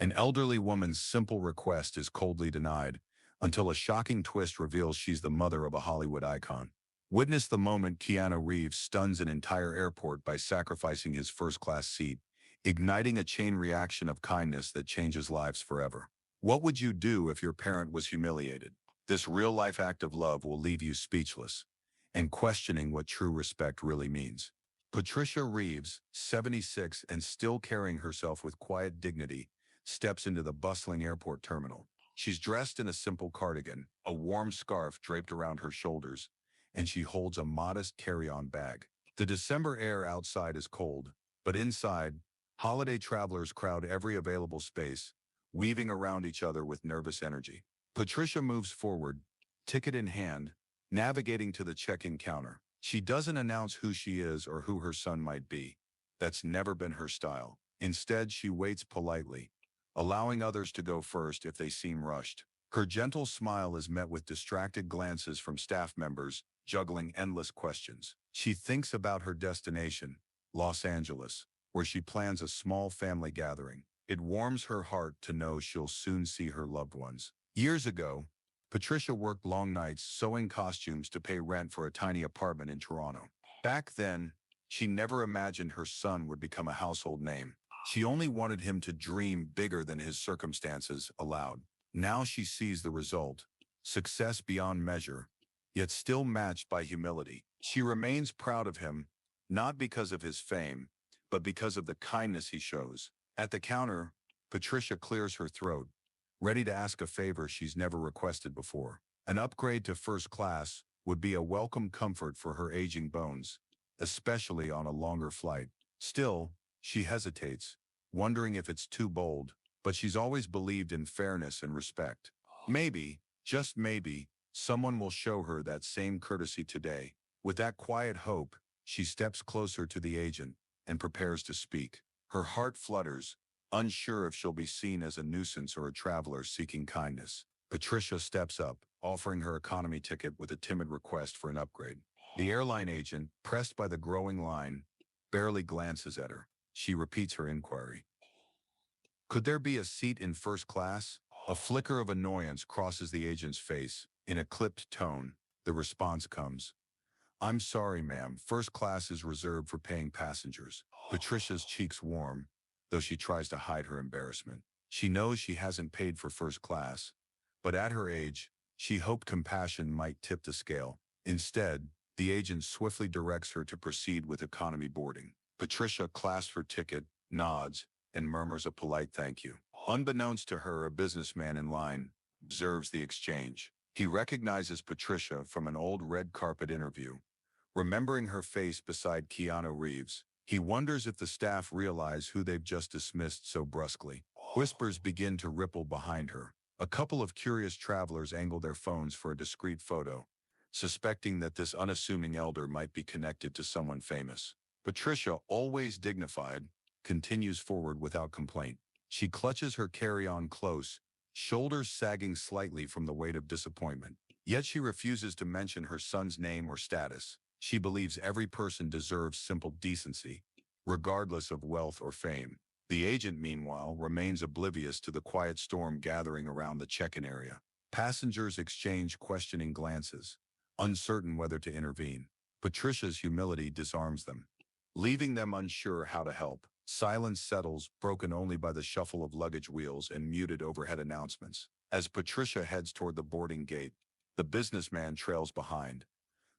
An elderly woman's simple request is coldly denied, until a shocking twist reveals she's the mother of a Hollywood icon. Witness the moment Keanu Reeves stuns an entire airport by sacrificing his first-class seat, igniting a chain reaction of kindness that changes lives forever. What would you do if your parent was humiliated? This real-life act of love will leave you speechless and questioning what true respect really means. Patricia Reeves, 76 and still carrying herself with quiet dignity, steps into the bustling airport terminal. She's dressed in a simple cardigan, a warm scarf draped around her shoulders, and she holds a modest carry-on bag. The December air outside is cold, but inside, holiday travelers crowd every available space, weaving around each other with nervous energy. Patricia moves forward, ticket in hand, navigating to the check-in counter. She doesn't announce who she is or who her son might be. That's never been her style. Instead, she waits politely, allowing others to go first if they seem rushed. Her gentle smile is met with distracted glances from staff members, juggling endless questions. She thinks about her destination, Los Angeles, where she plans a small family gathering. It warms her heart to know she'll soon see her loved ones. Years ago, Patricia worked long nights sewing costumes to pay rent for a tiny apartment in Toronto. Back then, she never imagined her son would become a household name. She only wanted him to dream bigger than his circumstances allowed. Now she sees the result, success beyond measure, yet still matched by humility. She remains proud of him, not because of his fame, but because of the kindness he shows. At the counter, Patricia clears her throat, ready to ask a favor she's never requested before. An upgrade to first class would be a welcome comfort for her aging bones, especially on a longer flight. Still, she hesitates, wondering if it's too bold, but she's always believed in fairness and respect. Maybe, just maybe, someone will show her that same courtesy today. With that quiet hope, she steps closer to the agent and prepares to speak. Her heart flutters, unsure if she'll be seen as a nuisance or a traveler seeking kindness. Patricia steps up, offering her economy ticket with a timid request for an upgrade. The airline agent, pressed by the growing line, barely glances at her. She repeats her inquiry. Could there be a seat in first class? A flicker of annoyance crosses the agent's face. In a clipped tone, the response comes. I'm sorry, ma'am. First class is reserved for paying passengers. Patricia's cheeks warm, though she tries to hide her embarrassment. She knows she hasn't paid for first class, but at her age, she hoped compassion might tip the scale. Instead, the agent swiftly directs her to proceed with economy boarding. Patricia clasps her ticket, nods, and murmurs a polite thank you. Unbeknownst to her, a businessman in line observes the exchange. He recognizes Patricia from an old red carpet interview. Remembering her face beside Keanu Reeves, he wonders if the staff realize who they've just dismissed so brusquely. Whispers begin to ripple behind her. A couple of curious travelers angle their phones for a discreet photo, suspecting that this unassuming elder might be connected to someone famous. Patricia, always dignified, continues forward without complaint. She clutches her carry-on close, shoulders sagging slightly from the weight of disappointment. Yet she refuses to mention her son's name or status. She believes every person deserves simple decency, regardless of wealth or fame. The agent, meanwhile, remains oblivious to the quiet storm gathering around the check-in area. Passengers exchange questioning glances, uncertain whether to intervene. Patricia's humility disarms them, leaving them unsure how to help. Silence settles, broken only by the shuffle of luggage wheels and muted overhead announcements. As Patricia heads toward the boarding gate, the businessman trails behind,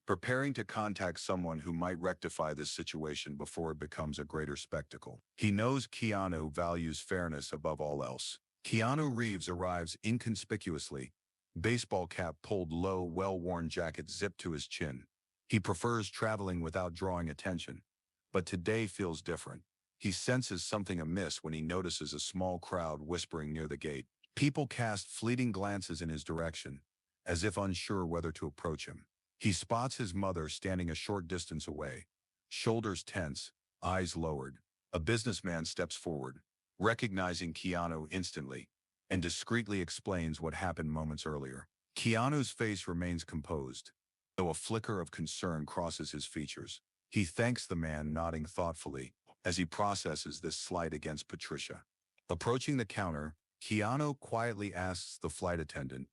preparing to contact someone who might rectify this situation before it becomes a greater spectacle. He knows Keanu values fairness above all else. Keanu Reeves arrives inconspicuously, baseball cap pulled low, well-worn jacket zipped to his chin. He prefers traveling without drawing attention, but today feels different. He senses something amiss when he notices a small crowd whispering near the gate. People cast fleeting glances in his direction, as if unsure whether to approach him. He spots his mother standing a short distance away, shoulders tense, eyes lowered. A businessman steps forward, recognizing Keanu instantly, and discreetly explains what happened moments earlier. Keanu's face remains composed, though a flicker of concern crosses his features. He thanks the man, nodding thoughtfully, as he processes this slight against Patricia. Approaching the counter, Keanu quietly asks the flight attendant,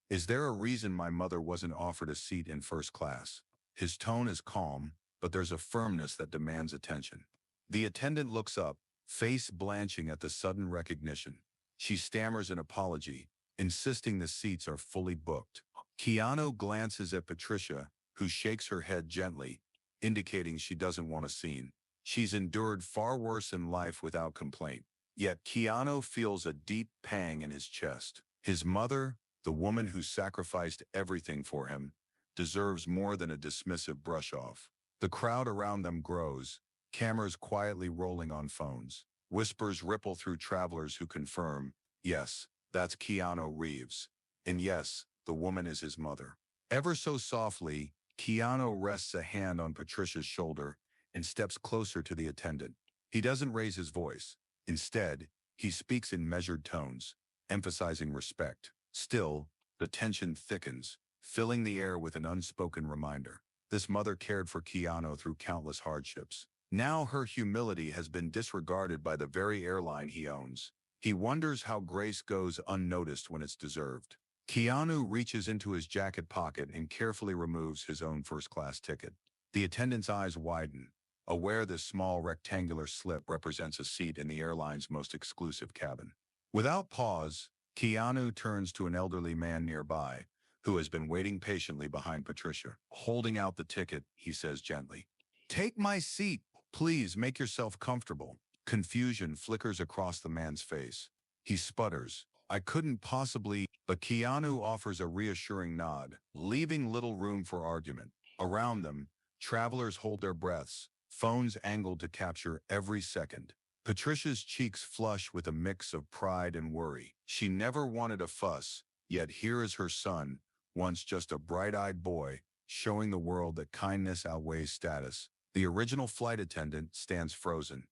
"Is there a reason my mother wasn't offered a seat in first class?" His tone is calm, but there's a firmness that demands attention. The attendant looks up, face blanching at the sudden recognition. She stammers an apology, insisting the seats are fully booked. Keanu glances at Patricia, who shakes her head gently, indicating she doesn't want a scene. She's endured far worse in life without complaint. Yet Keanu feels a deep pang in his chest. His mother, the woman who sacrificed everything for him, deserves more than a dismissive brush-off. The crowd around them grows, cameras quietly rolling on phones. Whispers ripple through travelers who confirm, yes, that's Keanu Reeves. And yes, the woman is his mother. Ever so softly, Keanu rests a hand on Patricia's shoulder and steps closer to the attendant. He doesn't raise his voice. Instead, he speaks in measured tones, emphasizing respect. Still, the tension thickens, filling the air with an unspoken reminder. This mother cared for Keanu through countless hardships. Now her humility has been disregarded by the very airline he owns. He wonders how grace goes unnoticed when it's deserved. Keanu reaches into his jacket pocket and carefully removes his own first-class ticket. The attendant's eyes widen, aware this small rectangular slip represents a seat in the airline's most exclusive cabin. Without pause, Keanu turns to an elderly man nearby, who has been waiting patiently behind Patricia. Holding out the ticket, he says gently, "Take my seat. Please make yourself comfortable." Confusion flickers across the man's face. He sputters, "I couldn't possibly," but Keanu offers a reassuring nod, leaving little room for argument. Around them, travelers hold their breaths, phones angled to capture every second. Patricia's cheeks flush with a mix of pride and worry. She never wanted a fuss, yet here is her son, once just a bright-eyed boy, showing the world that kindness outweighs status. The original flight attendant stands frozen,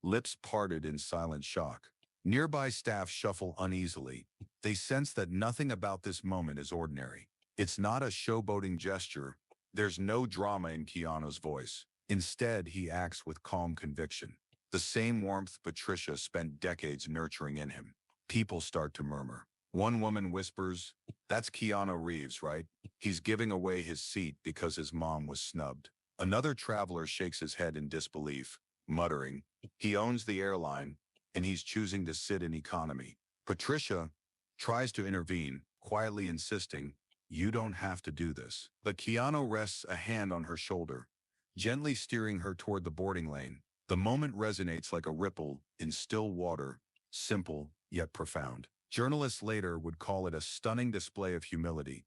lips parted in silent shock. Nearby staff shuffle uneasily. They sense that nothing about this moment is ordinary. It's not a showboating gesture. There's no drama in Keanu's voice. Instead, he acts with calm conviction, the same warmth Patricia spent decades nurturing in him. People start to murmur. One woman whispers, "That's Keanu Reeves, right? He's giving away his seat because his mom was snubbed." Another traveler shakes his head in disbelief, muttering, "He owns the airline, and he's choosing to sit in economy." Patricia tries to intervene, quietly insisting, "You don't have to do this." But Keanu rests a hand on her shoulder, gently steering her toward the boarding lane. The moment resonates like a ripple in still water, simple yet profound. Journalists later would call it a stunning display of humility,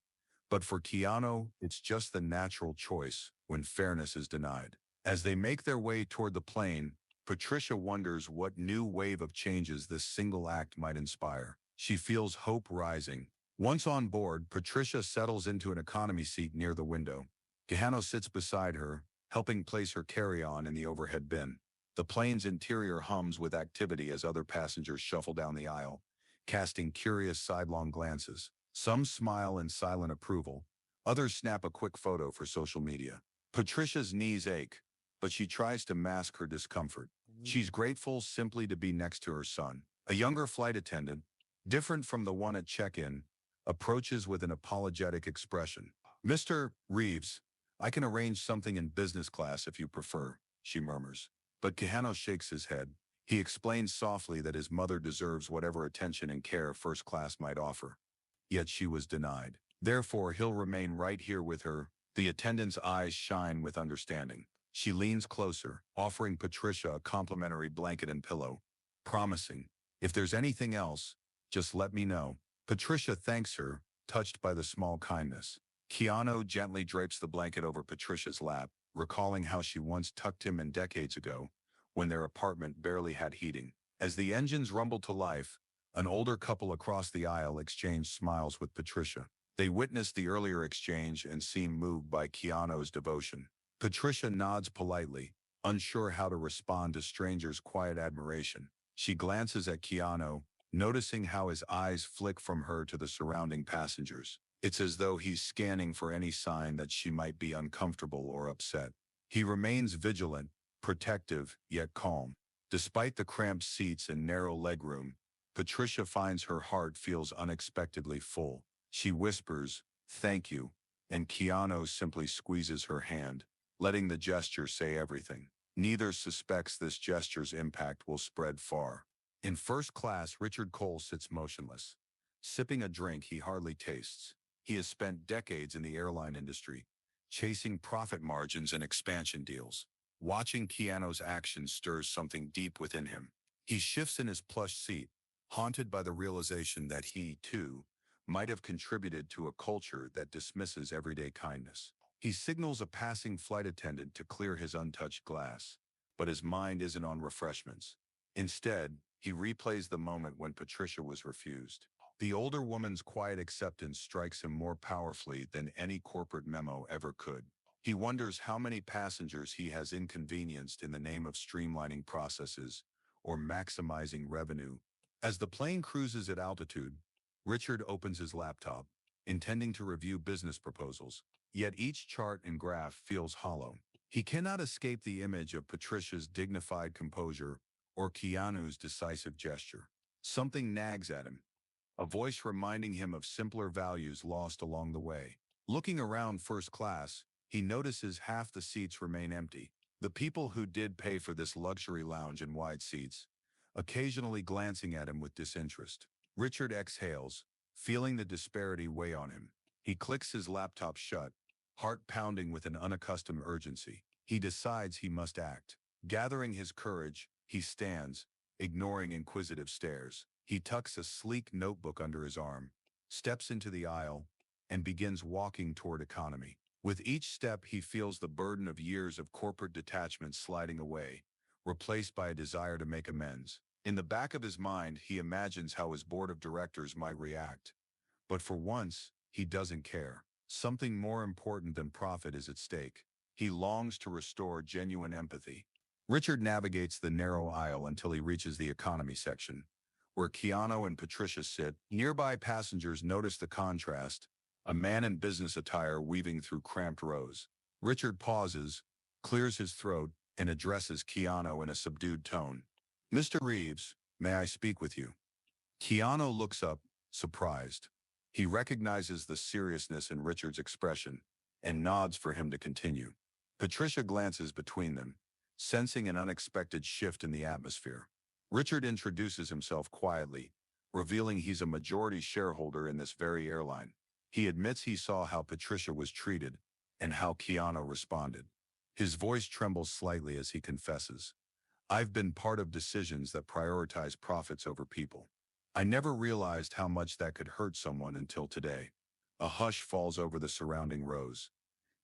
but for Keanu, it's just the natural choice when fairness is denied. As they make their way toward the plane, Patricia wonders what new wave of changes this single act might inspire. She feels hope rising. Once on board, Patricia settles into an economy seat near the window. Keanu sits beside her, helping place her carry-on in the overhead bin. The plane's interior hums with activity as other passengers shuffle down the aisle, casting curious sidelong glances. Some smile in silent approval. Others snap a quick photo for social media. Patricia's knees ache, but she tries to mask her discomfort. She's grateful simply to be next to her son. A younger flight attendant, different from the one at check-in, approaches with an apologetic expression. "Mr. Reeves, I can arrange something in business class if you prefer," she murmurs. But Keanu shakes his head. He explains softly that his mother deserves whatever attention and care first class might offer. Yet she was denied. Therefore, he'll remain right here with her. The attendant's eyes shine with understanding. She leans closer, offering Patricia a complimentary blanket and pillow, promising, "If there's anything else, just let me know." Patricia thanks her, touched by the small kindness. Keanu gently drapes the blanket over Patricia's lap, recalling how she once tucked him in decades ago, when their apartment barely had heating. As the engines rumbled to life, an older couple across the aisle exchanged smiles with Patricia. They witnessed the earlier exchange and seemed moved by Keanu's devotion. Patricia nods politely, unsure how to respond to strangers' quiet admiration. She glances at Keanu, noticing how his eyes flick from her to the surrounding passengers. It's as though he's scanning for any sign that she might be uncomfortable or upset. He remains vigilant, protective, yet calm. Despite the cramped seats and narrow legroom, Patricia finds her heart feels unexpectedly full. She whispers, "Thank you," and Keanu simply squeezes her hand, letting the gesture say everything. Neither suspects this gesture's impact will spread far. In first class, Richard Cole sits motionless, sipping a drink he hardly tastes. He has spent decades in the airline industry, chasing profit margins and expansion deals. Watching Keanu's actions stirs something deep within him. He shifts in his plush seat, haunted by the realization that he, too, might have contributed to a culture that dismisses everyday kindness. He signals a passing flight attendant to clear his untouched glass, but his mind isn't on refreshments. Instead, he replays the moment when Patricia was refused. The older woman's quiet acceptance strikes him more powerfully than any corporate memo ever could. He wonders how many passengers he has inconvenienced in the name of streamlining processes or maximizing revenue. As the plane cruises at altitude, Richard opens his laptop, intending to review business proposals. Yet each chart and graph feels hollow. He cannot escape the image of Patricia's dignified composure or Keanu's decisive gesture. Something nags at him, a voice reminding him of simpler values lost along the way. Looking around first class, he notices half the seats remain empty. The people who did pay for this luxury lounge and wide seats, occasionally glancing at him with disinterest. Richard exhales, feeling the disparity weigh on him. He clicks his laptop shut, heart pounding with an unaccustomed urgency. He decides he must act. Gathering his courage, he stands, ignoring inquisitive stares. He tucks a sleek notebook under his arm, steps into the aisle, and begins walking toward economy. With each step, he feels the burden of years of corporate detachment sliding away, replaced by a desire to make amends. In the back of his mind, he imagines how his board of directors might react. But for once, he doesn't care. Something more important than profit is at stake. He longs to restore genuine empathy. Richard navigates the narrow aisle until he reaches the economy section, where Keanu and Patricia sit. Nearby passengers notice the contrast, a man in business attire weaving through cramped rows. Richard pauses, clears his throat, and addresses Keanu in a subdued tone. "Mr. Reeves, may I speak with you?" Keanu looks up, surprised. He recognizes the seriousness in Richard's expression and nods for him to continue. Patricia glances between them, sensing an unexpected shift in the atmosphere. Richard introduces himself quietly, revealing he's a majority shareholder in this very airline. He admits he saw how Patricia was treated and how Keanu responded. His voice trembles slightly as he confesses, "I've been part of decisions that prioritize profits over people. I never realized how much that could hurt someone until today." A hush falls over the surrounding rows,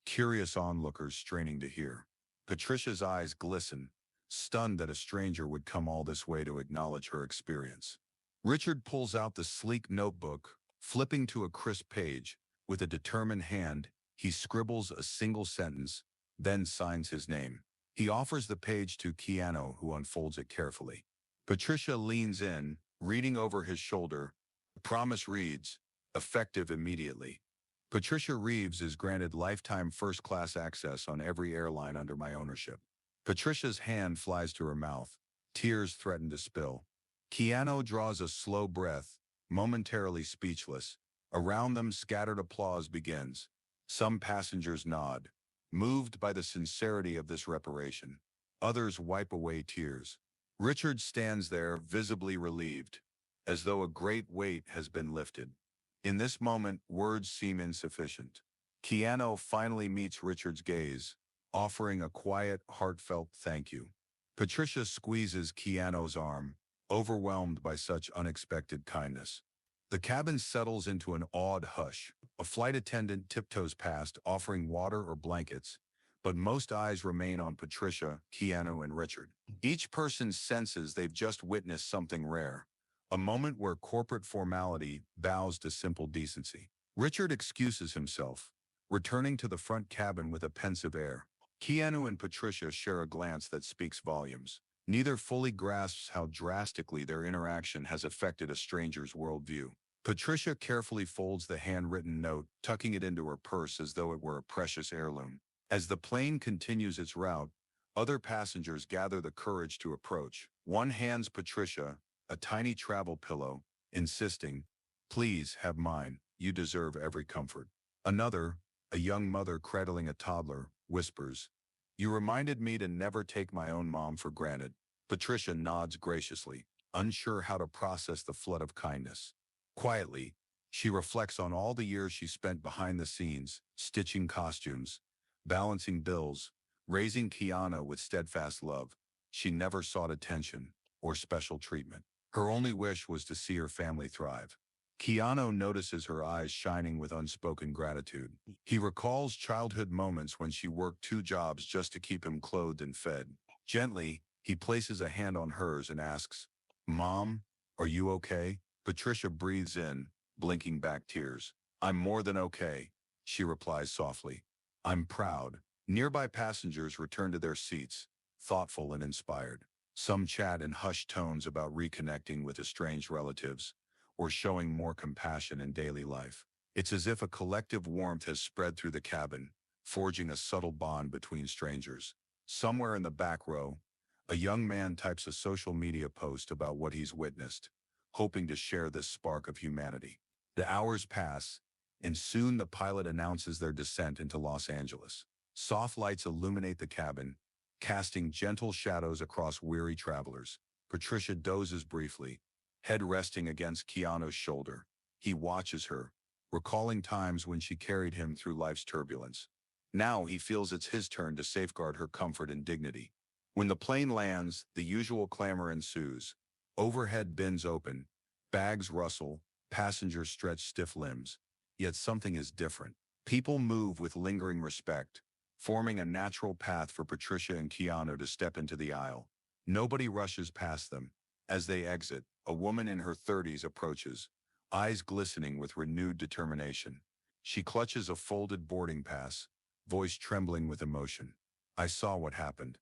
curious onlookers straining to hear. Patricia's eyes glisten, stunned that a stranger would come all this way to acknowledge her experience. Richard pulls out the sleek notebook, flipping to a crisp page. With a determined hand, he scribbles a single sentence, then signs his name. He offers the page to Keanu, who unfolds it carefully. Patricia leans in, reading over his shoulder. The promise reads, "Effective immediately. Patricia Reeves is granted lifetime first-class access on every airline under my ownership." Patricia's hand flies to her mouth. Tears threaten to spill. Keanu draws a slow breath, momentarily speechless. Around them, scattered applause begins. Some passengers nod, moved by the sincerity of this reparation. Others wipe away tears. Richard stands there, visibly relieved, as though a great weight has been lifted. In this moment, words seem insufficient. Keanu finally meets Richard's gaze, offering a quiet, heartfelt thank you. Patricia squeezes Keanu's arm, overwhelmed by such unexpected kindness. The cabin settles into an awed hush. A flight attendant tiptoes past, offering water or blankets, but most eyes remain on Patricia, Keanu, and Richard. Each person senses they've just witnessed something rare, a moment where corporate formality bows to simple decency. Richard excuses himself, returning to the front cabin with a pensive air. Keanu and Patricia share a glance that speaks volumes. Neither fully grasps how drastically their interaction has affected a stranger's worldview. Patricia carefully folds the handwritten note, tucking it into her purse as though it were a precious heirloom. As the plane continues its route, other passengers gather the courage to approach. One hands Patricia a tiny travel pillow, insisting, "Please have mine, you deserve every comfort." Another, a young mother cradling a toddler, whispers, "You reminded me to never take my own mom for granted." Patricia nods graciously, unsure how to process the flood of kindness. Quietly, she reflects on all the years she spent behind the scenes, stitching costumes, balancing bills, raising Kiana with steadfast love. She never sought attention or special treatment. Her only wish was to see her family thrive. Keanu notices her eyes shining with unspoken gratitude. He recalls childhood moments when she worked two jobs just to keep him clothed and fed. Gently, he places a hand on hers and asks, "Mom, are you okay?" Patricia breathes in, blinking back tears. "I'm more than okay," she replies softly. "I'm proud." Nearby passengers return to their seats, thoughtful and inspired. Some chat in hushed tones about reconnecting with estranged relatives or showing more compassion in daily life. It's as if a collective warmth has spread through the cabin, forging a subtle bond between strangers. Somewhere in the back row, a young man types a social media post about what he's witnessed, hoping to share this spark of humanity. The hours pass, and soon the pilot announces their descent into Los Angeles. Soft lights illuminate the cabin, casting gentle shadows across weary travelers. Patricia dozes briefly, head resting against Keanu's shoulder. He watches her, recalling times when she carried him through life's turbulence. Now he feels it's his turn to safeguard her comfort and dignity. When the plane lands, the usual clamor ensues. Overhead bins open, bags rustle, passengers stretch stiff limbs. Yet something is different. People move with lingering respect, forming a natural path for Patricia and Keanu to step into the aisle. Nobody rushes past them. As they exit, a woman in her 30s approaches, eyes glistening with renewed determination. She clutches a folded boarding pass, voice trembling with emotion. "I saw what happened.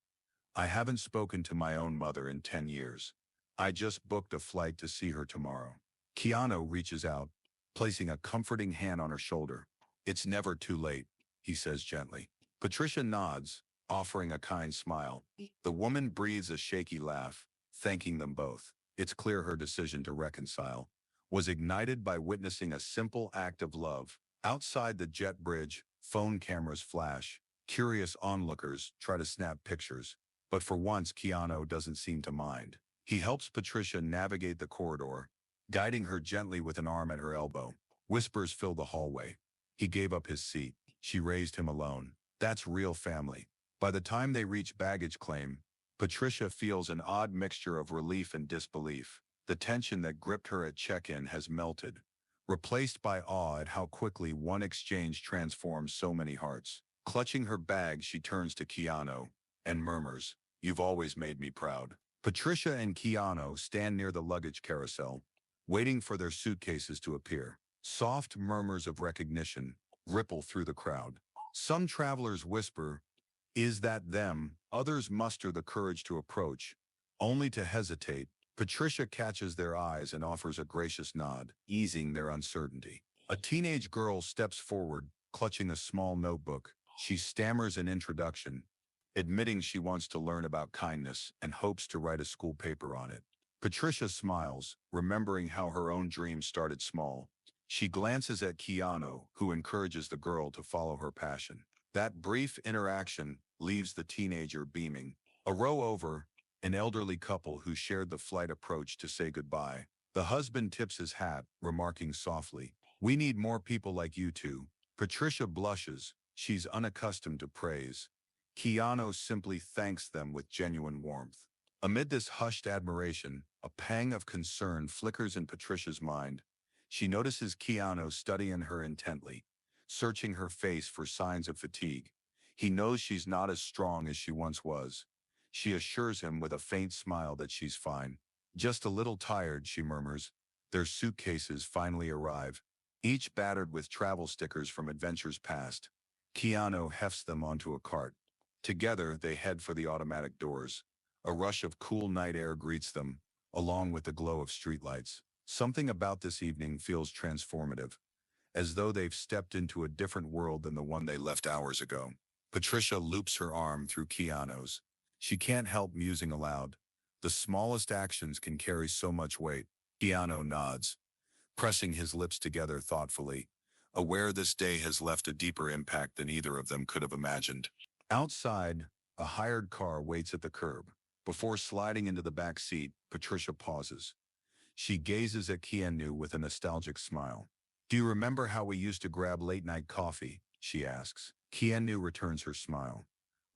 I haven't spoken to my own mother in 10 years. I just booked a flight to see her tomorrow." Keanu reaches out, placing a comforting hand on her shoulder. "It's never too late," he says gently. Patricia nods, offering a kind smile. The woman breathes a shaky laugh, thanking them both. It's clear her decision to reconcile was ignited by witnessing a simple act of love. Outside the jet bridge, phone cameras flash. Curious onlookers try to snap pictures. But for once, Keanu doesn't seem to mind. He helps Patricia navigate the corridor, guiding her gently with an arm at her elbow. Whispers fill the hallway. He gave up his seat. She raised him alone. That's real family. By the time they reach baggage claim, Patricia feels an odd mixture of relief and disbelief. The tension that gripped her at check-in has melted, replaced by awe at how quickly one exchange transforms so many hearts. Clutching her bag, she turns to Keanu and murmurs, "You've always made me proud." Patricia and Keanu stand near the luggage carousel, waiting for their suitcases to appear. Soft murmurs of recognition ripple through the crowd. Some travelers whisper, "Is that them?" Others muster the courage to approach, only to hesitate. Patricia catches their eyes and offers a gracious nod, easing their uncertainty. A teenage girl steps forward, clutching a small notebook. She stammers an introduction, admitting she wants to learn about kindness and hopes to write a school paper on it. Patricia smiles, remembering how her own dreams started small. She glances at Keanu, who encourages the girl to follow her passion. That brief interaction leaves the teenager beaming. A row over, an elderly couple who shared the flight approach to say goodbye. The husband tips his hat, remarking softly, "We need more people like you two." Patricia blushes. She's unaccustomed to praise. Keanu simply thanks them with genuine warmth. Amid this hushed admiration, a pang of concern flickers in Patricia's mind. She notices Keanu studying her intently, searching her face for signs of fatigue. He knows she's not as strong as she once was. She assures him with a faint smile that she's fine. "Just a little tired," she murmurs. Their suitcases finally arrive, each battered with travel stickers from adventures past. Keanu hefts them onto a cart. Together, they head for the automatic doors. A rush of cool night air greets them, along with the glow of streetlights. Something about this evening feels transformative, as though they've stepped into a different world than the one they left hours ago. Patricia loops her arm through Keanu's. She can't help musing aloud. The smallest actions can carry so much weight. Keanu nods, pressing his lips together thoughtfully, aware this day has left a deeper impact than either of them could have imagined. Outside, a hired car waits at the curb. Before sliding into the back seat, Patricia pauses. She gazes at Keanu with a nostalgic smile. Do you remember how we used to grab late-night coffee? She asks. Keanu returns her smile,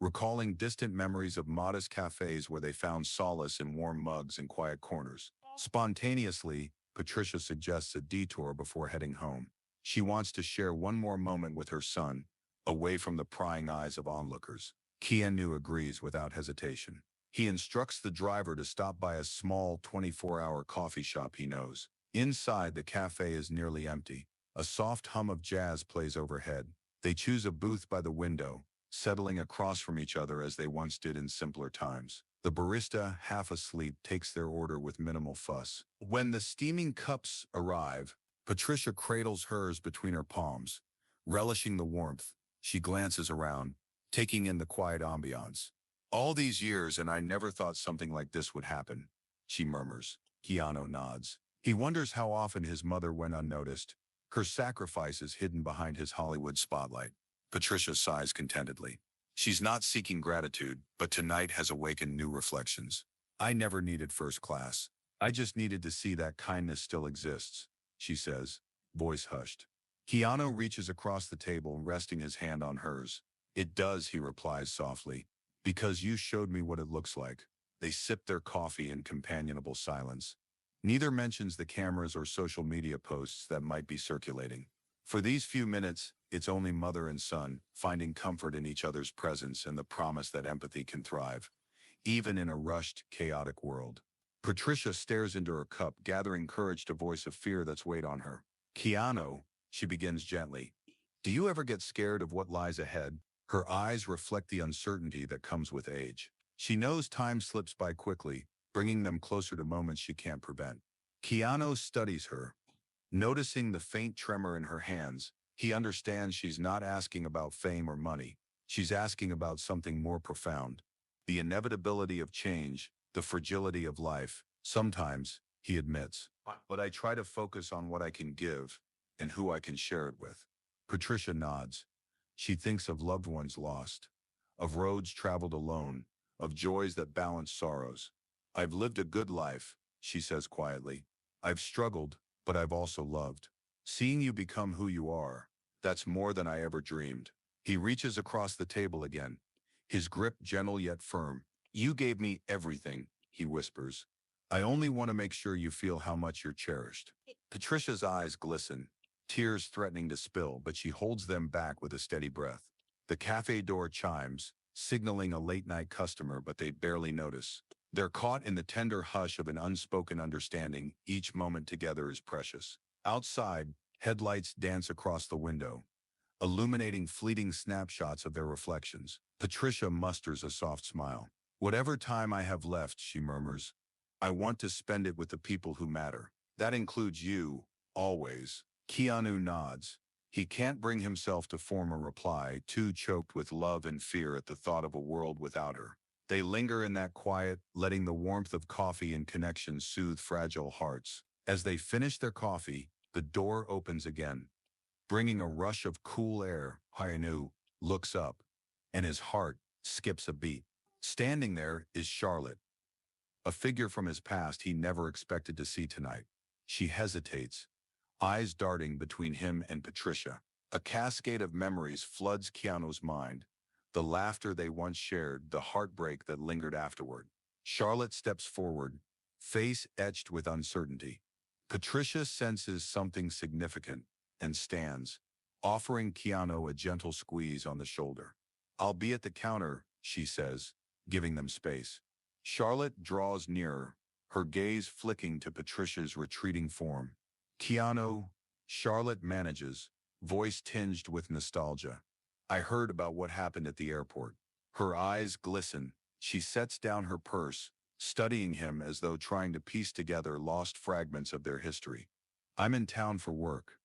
recalling distant memories of modest cafes where they found solace in warm mugs and quiet corners. Spontaneously, Patricia suggests a detour before heading home. She wants to share one more moment with her son, away from the prying eyes of onlookers. Keanu agrees without hesitation. He instructs the driver to stop by a small 24-hour coffee shop he knows. Inside, the cafe is nearly empty. A soft hum of jazz plays overhead. They choose a booth by the window, settling across from each other as they once did in simpler times. The barista, half asleep, takes their order with minimal fuss. When the steaming cups arrive, Patricia cradles hers between her palms. Relishing the warmth, she glances around, taking in the quiet ambiance. All these years and I never thought something like this would happen, she murmurs. Keanu nods. He wonders how often his mother went unnoticed, her sacrifices hidden behind his Hollywood spotlight. Patricia sighs contentedly. She's not seeking gratitude, but tonight has awakened new reflections. I never needed first class. I just needed to see that kindness still exists, she says, voice hushed. Keanu reaches across the table, resting his hand on hers. It does, he replies softly, because you showed me what it looks like. They sip their coffee in companionable silence. Neither mentions the cameras or social media posts that might be circulating. For these few minutes, it's only mother and son, finding comfort in each other's presence and the promise that empathy can thrive, even in a rushed, chaotic world. Patricia stares into her cup, gathering courage to voice a fear that's weighed on her. Keanu, she begins gently. Do you ever get scared of what lies ahead? Her eyes reflect the uncertainty that comes with age. She knows time slips by quickly, bringing them closer to moments she can't prevent. Keanu studies her, noticing the faint tremor in her hands. He understands she's not asking about fame or money. She's asking about something more profound. The inevitability of change, the fragility of life. Sometimes, he admits, but I try to focus on what I can give and who I can share it with. Patricia nods. She thinks of loved ones lost, of roads traveled alone, of joys that balance sorrows. I've lived a good life, she says quietly. I've struggled, but I've also loved. Seeing you become who you are, that's more than I ever dreamed. He reaches across the table again, his grip gentle yet firm. You gave me everything, he whispers. I only want to make sure you feel how much you're cherished. Patricia's eyes glisten, tears threatening to spill, but she holds them back with a steady breath. The cafe door chimes, signaling a late-night customer, but they barely notice. They're caught in the tender hush of an unspoken understanding. Each moment together is precious. Outside, headlights dance across the window, illuminating fleeting snapshots of their reflections. Patricia musters a soft smile. Whatever time I have left, she murmurs, I want to spend it with the people who matter. That includes you, always. Keanu nods. He can't bring himself to form a reply, too choked with love and fear at the thought of a world without her. They linger in that quiet, letting the warmth of coffee and connection soothe fragile hearts. As they finish their coffee, the door opens again, bringing a rush of cool air. Keanu looks up, and his heart skips a beat. Standing there is Charlotte, a figure from his past he never expected to see tonight. She hesitates, eyes darting between him and Patricia. A cascade of memories floods Keanu's mind. The laughter they once shared, the heartbreak that lingered afterward. Charlotte steps forward, face etched with uncertainty. Patricia senses something significant and stands, offering Keanu a gentle squeeze on the shoulder. I'll be at the counter, she says, giving them space. Charlotte draws nearer, her gaze flicking to Patricia's retreating form. Keanu, Charlotte manages, voice tinged with nostalgia. I heard about what happened at the airport. Her eyes glisten. She sets down her purse, studying him as though trying to piece together lost fragments of their history. I'm in town for work.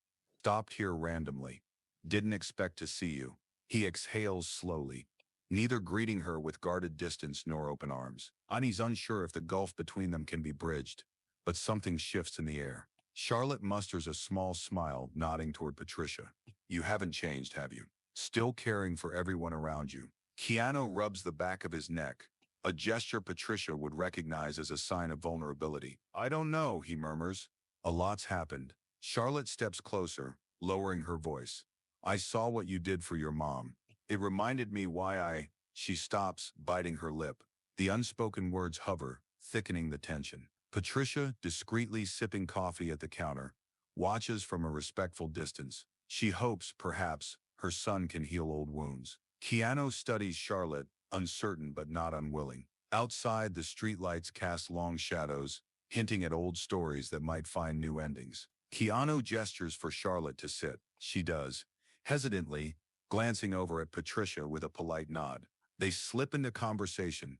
Stopped here randomly. Didn't expect to see you. He exhales slowly. neither greeting her with guarded distance nor open arms. Ani's unsure if the gulf between them can be bridged, but something shifts in the air. Charlotte musters a small smile, nodding toward Patricia. You haven't changed, have you? Still caring for everyone around you. Keanu rubs the back of his neck, a gesture Patricia would recognize as a sign of vulnerability. I don't know, he murmurs. A lot's happened. Charlotte steps closer, lowering her voice. I saw what you did for your mom. It reminded me why I... She stops, biting her lip. The unspoken words hover, thickening the tension. Patricia, discreetly sipping coffee at the counter, watches from a respectful distance. She hopes, perhaps, her son can heal old wounds. Keanu studies Charlotte, uncertain but not unwilling. Outside, the streetlights cast long shadows, hinting at old stories that might find new endings. Keanu gestures for Charlotte to sit. She does, hesitantly, glancing over at Patricia with a polite nod. They slip into conversation,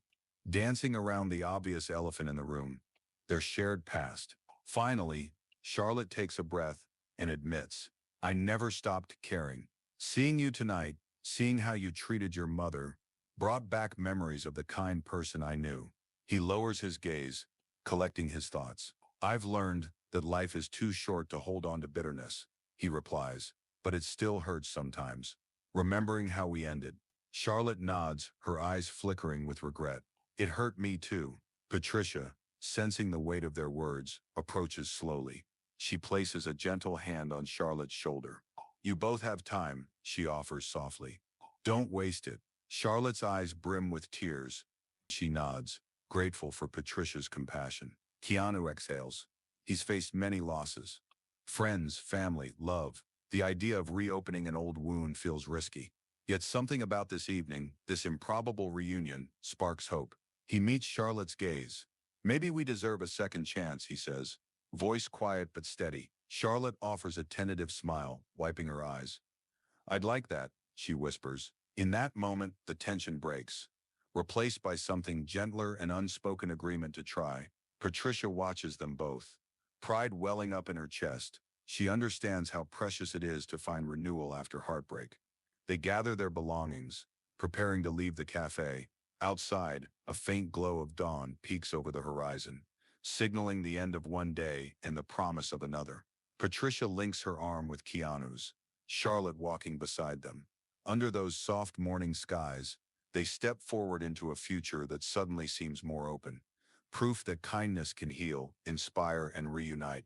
dancing around the obvious elephant in the room, their shared past. Finally, Charlotte takes a breath and admits, I never stopped caring. Seeing you tonight, seeing how you treated your mother, brought back memories of the kind person I knew. He lowers his gaze, collecting his thoughts. I've learned that life is too short to hold on to bitterness, he replies, but it still hurts sometimes. Remembering how we ended. Charlotte nods, her eyes flickering with regret. It hurt me too. Patricia, sensing the weight of their words, approaches slowly. She places a gentle hand on Charlotte's shoulder. You both have time, she offers softly. Don't waste it. Charlotte's eyes brim with tears. She nods, grateful for Patricia's compassion. Keanu exhales. He's faced many losses. Friends, family, love. The idea of reopening an old wound feels risky. Yet something about this evening, this improbable reunion, sparks hope. He meets Charlotte's gaze. Maybe we deserve a second chance, he says. Voice quiet but steady. Charlotte offers a tentative smile, wiping her eyes. I'd like that, she whispers. In that moment, the tension breaks, replaced by something gentler and unspoken agreement to try. Patricia watches them both, pride welling up in her chest. She understands how precious it is to find renewal after heartbreak. They gather their belongings, preparing to leave the cafe. Outside, a faint glow of dawn peeks over the horizon, signaling the end of one day and the promise of another. Patricia links her arm with Keanu's, Charlotte walking beside them. Under those soft morning skies, they step forward into a future that suddenly seems more open. Proof that kindness can heal, inspire, and reunite.